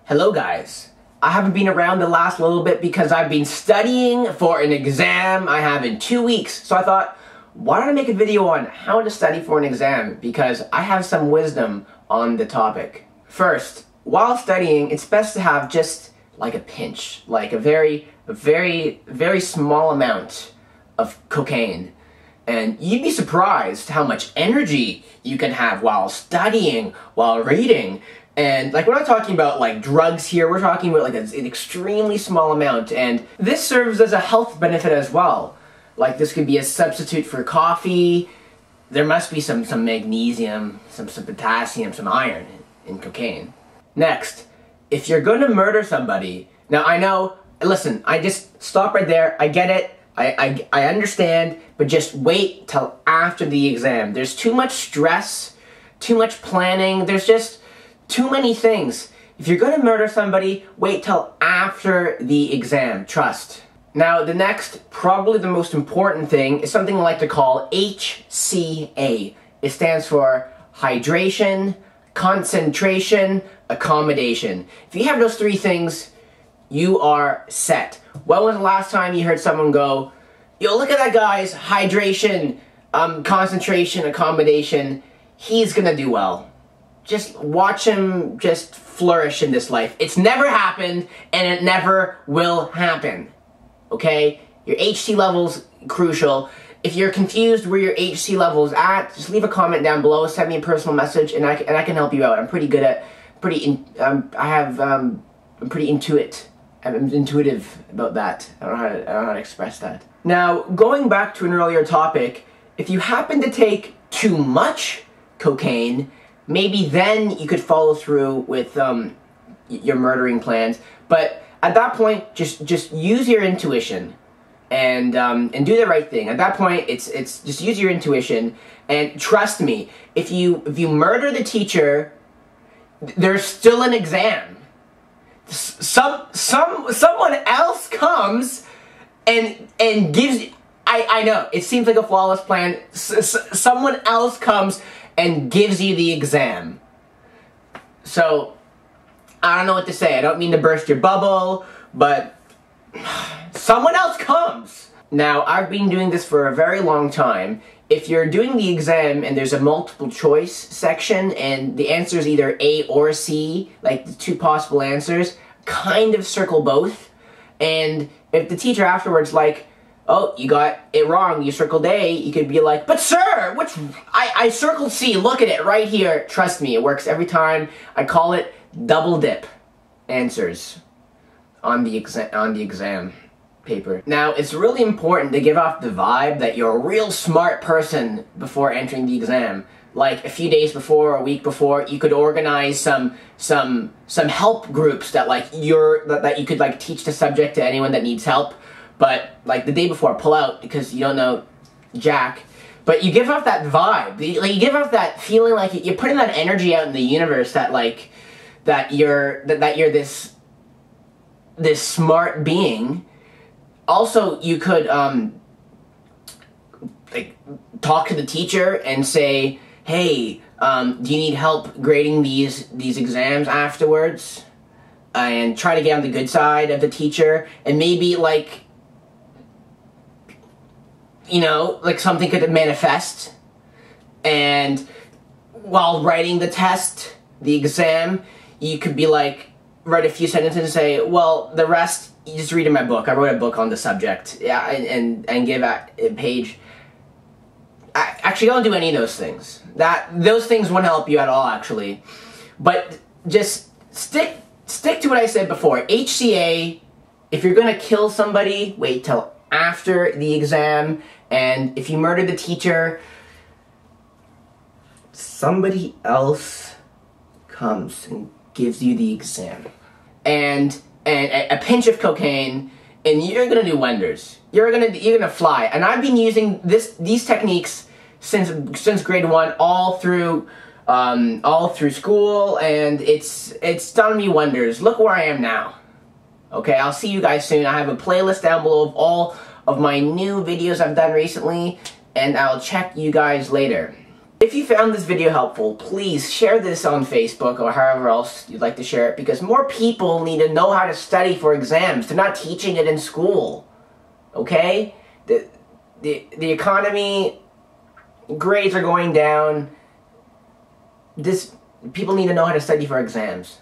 Hello guys. I haven't been around the last little bit because I've been studying for an exam I have in 2 weeks. So I thought, why don't I make a video on how to study for an exam, because I have some wisdom on the topic. First, while studying, it's best to have just like a pinch, like a very small amount of cocaine. And you'd be surprised how much energy you can have while studying, while reading. And like, we're not talking about like drugs here, we're talking about like an extremely small amount. And this serves as a health benefit as well. Like, this could be a substitute for coffee. There must be some magnesium, some potassium, some iron in cocaine. Next, if you're gonna murder somebody, now I know, listen, I just stop right there, I get it, I understand, but just wait till after the exam. There's too much stress, too much planning, there's just too many things. If you're gonna murder somebody, wait till after the exam, trust. Now, the next, probably the most important thing, is something I like to call HCA. It stands for hydration, concentration, accommodation. If you have those three things, you are set. When was the last time you heard someone go, yo, look at that guy's hydration, concentration, accommodation, he's gonna do well. Just watch him just flourish in this life. It's never happened, and it never will happen. Okay? Your HC level's crucial. If you're confused where your HC level is at, just leave a comment down below, send me a personal message, and I can help you out. I'm pretty good at, I'm pretty intuitive about that. I don't know how to express that. Now, going back to an earlier topic, if you happen to take too much cocaine, maybe then you could follow through with your murdering plans. But at that point, just use your intuition and do the right thing. At that point, it's just use your intuition, and trust me, if you murder the teacher, there's still an exam. Someone else comes and gives. I know it seems like a flawless plan. Someone else comes and gives you the exam. So, I don't know what to say. I don't mean to burst your bubble, but someone else comes. Now, I've been doing this for a very long time. If you're doing the exam and there's a multiple choice section and the answer is either A or C, like the two possible answers, kind of circle both. And if the teacher afterwards like, oh, you got it wrong, you circled A, you could be like, but sir, I circled C, look at it right here. Trust me, it works every time. I call it double dip answers on the exam paper. Now, it's really important to give off the vibe that you're a real smart person before entering the exam. Like a few days before, a week before, you could organize some help groups that you could like teach the subject to anyone that needs help. But like the day before, pull out because you don't know jack. But you give off that vibe. You give off that feeling like you're putting that energy out in the universe that like that you're this smart being. Also, you could like talk to the teacher and say, hey, do you need help grading these exams afterwards? And try to get on the good side of the teacher, and maybe like, you know, like something could manifest, and while writing the test, the exam, you could be like, write a few sentences and say, well, the rest, you just read in my book. I wrote a book on the subject. Yeah, and give a page. Actually, don't do any of those things. Those things won't help you at all, actually. But just stick to what I said before. HCA, if you're gonna kill somebody, wait till after the exam. And if you murder the teacher, somebody else comes and gives you the exam. And a pinch of cocaine, and you're gonna do wonders. You're gonna fly. And I've been using these techniques since grade 1, all through school, and it's done me wonders. Look where I am now. Okay, I'll see you guys soon. I have a playlist down below of all of my new videos I've done recently, and I'll check you guys later. If you found this video helpful, please share this on Facebook or however else you'd like to share it, because more people need to know how to study for exams. They're not teaching it in school. Okay? The economy, grades are going down. People need to know how to study for exams.